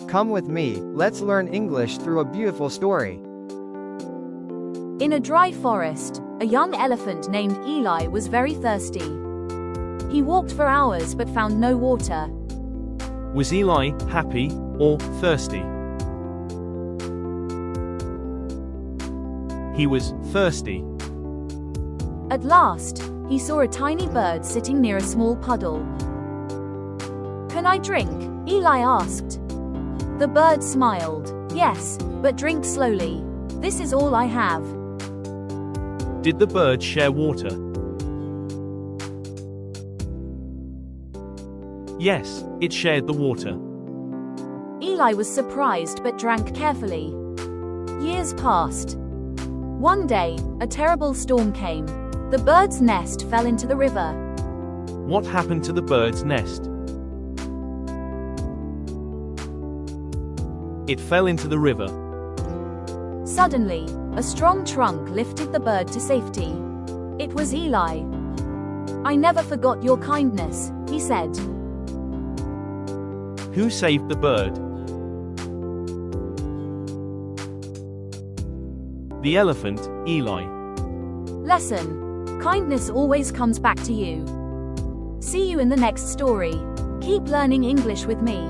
Come with me, let's learn English through a beautiful story. In a dry forest, a young elephant named Eli was very thirsty. He walked for hours but found no water. Was Eli happy or thirsty? He was thirsty. At last, he saw a tiny bird sitting near a small puddle. "Can I drink?" Eli asked. The bird smiled. "Yes, but drink slowly. This is all I have." Did the bird share water? Yes, it shared the water. Eli was surprised but drank carefully. Years passed. One day, a terrible storm came. The bird's nest fell into the river. What happened to the bird's nest? It fell into the river. Suddenly, a strong trunk lifted the bird to safety. It was Eli. "I never forgot your kindness," he said. Who saved the bird? The elephant, Eli. Lesson: kindness always comes back to you. See you in the next story. Keep learning English with me.